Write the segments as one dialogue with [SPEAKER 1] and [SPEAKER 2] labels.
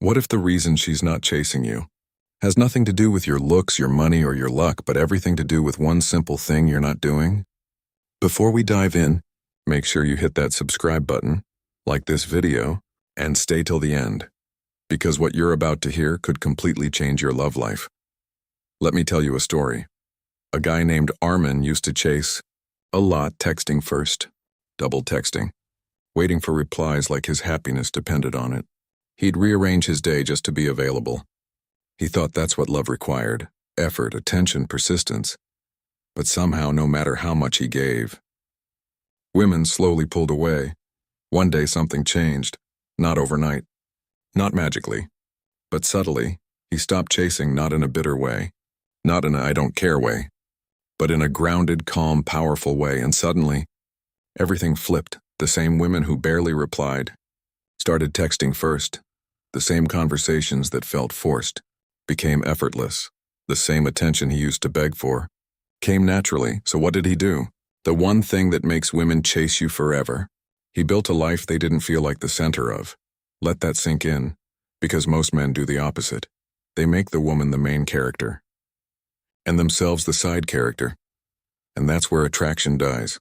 [SPEAKER 1] What if the reason she's not chasing you has nothing to do with your looks, your money, or your luck, but everything to do with one simple thing you're not doing? Before we dive in, make sure you hit that subscribe button, like this video, and stay till the end, because what you're about to hear could completely change your love life. Let me tell you a story. A guy named Armin used to chase a lot, texting first, double texting, waiting for replies like his happiness depended on it. He'd rearrange his day just to be available. He thought that's what love required: effort, attention, persistence. But somehow, no matter how much he gave, women slowly pulled away. One day something changed, not overnight, not magically, but subtly. He stopped chasing, not in a bitter way, not in a I don't care way, but in a grounded, calm, powerful way, and suddenly, everything flipped. The same women who barely replied started texting first. The same conversations that felt forced became effortless. The same attention he used to beg for came naturally. So what did he do? The one thing that makes women chase you forever. He built a life they didn't feel like the center of. Let that sink in, because most men do the opposite. They make the woman the main character, and themselves the side character. And that's where attraction dies.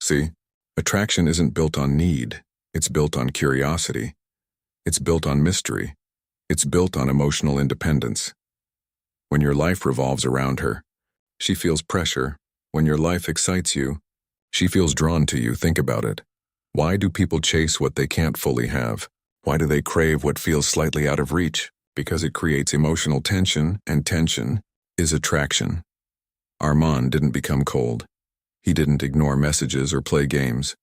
[SPEAKER 1] See, attraction isn't built on need. It's built on curiosity. It's built on mystery. It's built on emotional independence. When your life revolves around her, she feels pressure. When your life excites you, she feels drawn to you. Think about it. Why do people chase what they can't fully have? Why do they crave what feels slightly out of reach? Because it creates emotional tension, and tension is attraction. Armand didn't become cold. He didn't ignore messages or play games.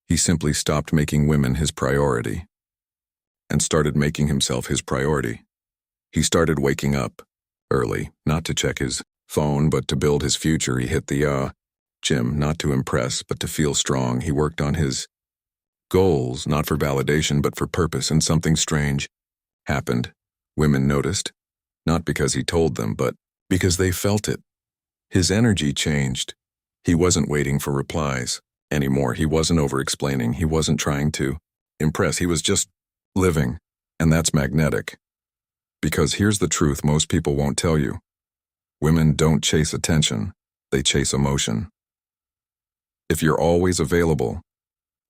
[SPEAKER 1] He simply stopped making women his priority and started making himself his priority. He started waking up early, not to check his phone, but to build his future. He hit the gym, not to impress, but to feel strong. He worked on his goals, not for validation, but for purpose, and something strange happened. Women noticed, not because he told them, but because they felt it. His energy changed. He wasn't waiting for replies anymore. He wasn't over-explaining. He wasn't trying to impress. He was just living, and that's magnetic. Because here's the truth most people won't tell you. Women don't chase attention. They chase emotion. If you're always available,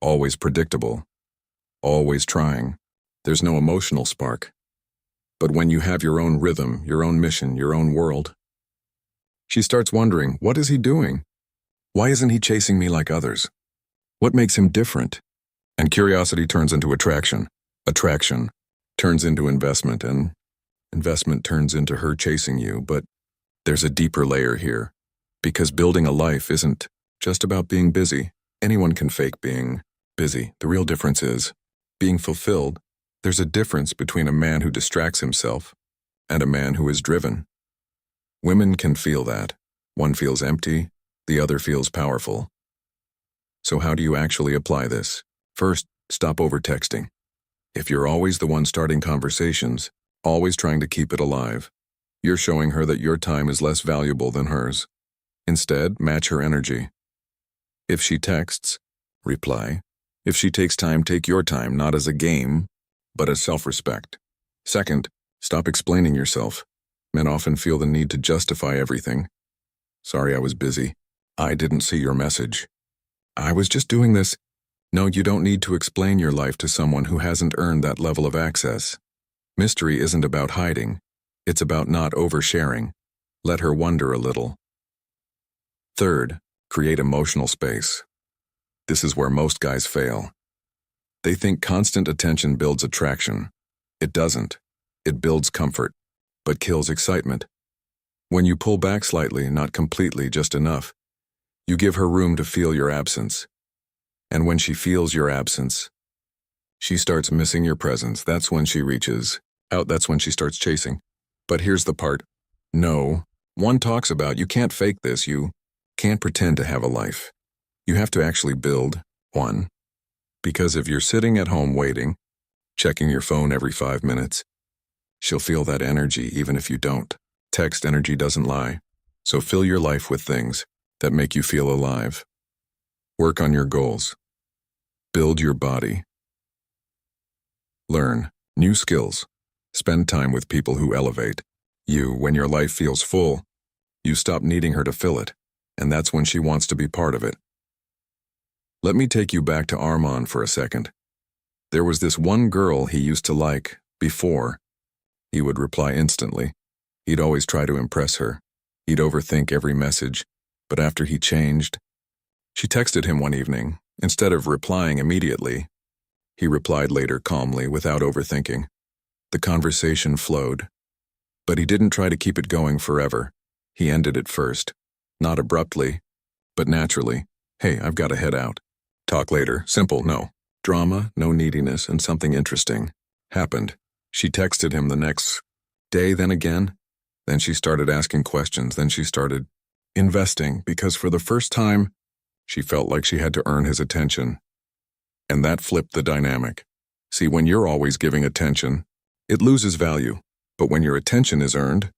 [SPEAKER 1] always predictable, always trying, there's no emotional spark. But when you have your own rhythm, your own mission, your own world, she starts wondering, what is he doing? Why isn't he chasing me like others? What makes him different? And curiosity turns into attraction. Attraction turns into investment, and investment turns into her chasing you. But there's a deeper layer here, because building a life isn't just about being busy. Anyone can fake being busy. The real difference is being fulfilled. There's a difference between a man who distracts himself and a man who is driven. Women can feel that. One feels empty, the other feels powerful. So how do you actually apply this? First, stop over-texting. If you're always the one starting conversations, always trying to keep it alive, you're showing her that your time is less valuable than hers. Instead, match her energy. If she texts, reply. If she takes time, take your time, not as a game, but as self-respect. Second, stop explaining yourself. Men often feel the need to justify everything. Sorry, I was busy. I didn't see your message. I was just doing this. No, you don't need to explain your life to someone who hasn't earned that level of access. Mystery isn't about hiding. It's about not oversharing. Let her wonder a little. Third, create emotional space. This is where most guys fail. They think constant attention builds attraction. It doesn't. It builds comfort, but kills excitement. When you pull back slightly, not completely, just enough, you give her room to feel your absence. And when she feels your absence, she starts missing your presence. That's when she reaches out. That's when she starts chasing. But here's the part. No, one talks about you can't fake this. You can't pretend to have a life. You have to actually build one. Because if you're sitting at home waiting, checking your phone every 5 minutes, she'll feel that energy even if you don't. Text energy doesn't lie. So fill your life with things that make you feel alive. Work on your goals. Build your body. Learn new skills. Spend time with people who elevate you. When your life feels full, you stop needing her to fill it, and that's when she wants to be part of it. Let me take you back to Armand for a second. There was this one girl he used to like before. He would reply instantly. He'd always try to impress her. He'd overthink every message, but after he changed, she texted him one evening. Instead of replying immediately, he replied later calmly without overthinking. The conversation flowed, but he didn't try to keep it going forever. He ended it first, not abruptly, but naturally. Hey, I've got to head out. Talk later. Simple, no drama, no neediness, and something interesting happened. She texted him the next day, then again. Then she started asking questions. Then she started investing because for the first time, she felt like she had to earn his attention. And that flipped the dynamic. See, when you're always giving attention, it loses value. But when your attention is earned,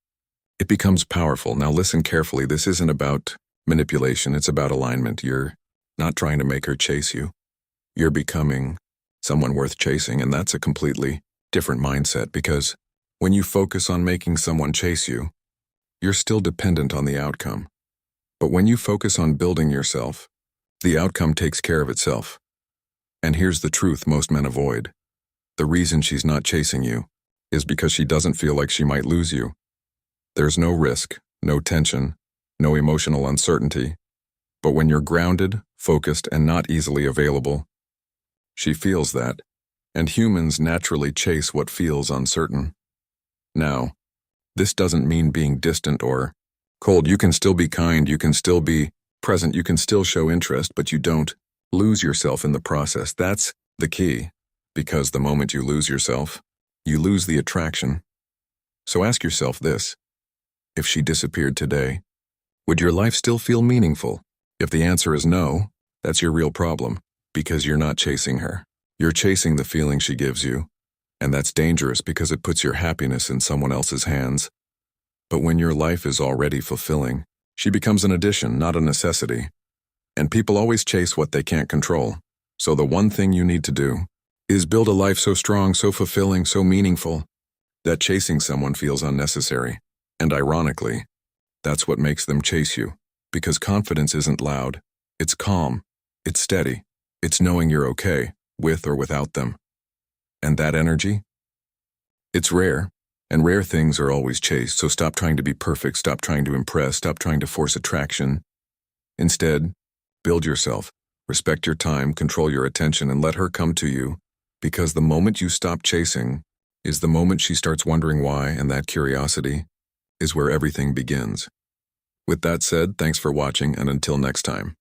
[SPEAKER 1] it becomes powerful. Now listen carefully. This isn't about manipulation. It's about alignment. You're not trying to make her chase you. You're becoming someone worth chasing, and that's a completely different mindset because when you focus on making someone chase you, you're still dependent on the outcome. But when you focus on building yourself, the outcome takes care of itself. And here's the truth most men avoid. The reason she's not chasing you is because she doesn't feel like she might lose you. There's no risk, no tension, no emotional uncertainty. But when you're grounded, focused, and not easily available, she feels that, and humans naturally chase what feels uncertain. Now, this doesn't mean being distant or cold. You can still be kind, you can still be present, you can still show interest, but you don't lose yourself in the process. That's the key, because the moment you lose yourself, you lose the attraction. So ask yourself this: if she disappeared today, would your life still feel meaningful? If the answer is no, that's your real problem, because you're not chasing her. You're chasing the feeling she gives you, and that's dangerous because it puts your happiness in someone else's hands. But when your life is already fulfilling, she becomes an addition, not a necessity. And people always chase what they can't control. So the one thing you need to do is build a life so strong, so fulfilling, so meaningful, that chasing someone feels unnecessary. And ironically, that's what makes them chase you. Because confidence isn't loud, it's calm, it's steady, it's knowing you're okay, with or without them. And that energy? It's rare, and rare things are always chased, so stop trying to be perfect, stop trying to impress, stop trying to force attraction. Instead, build yourself, respect your time, control your attention, and let her come to you, because the moment you stop chasing is the moment she starts wondering why, and that curiosity is where everything begins. With that said, thanks for watching, and until next time.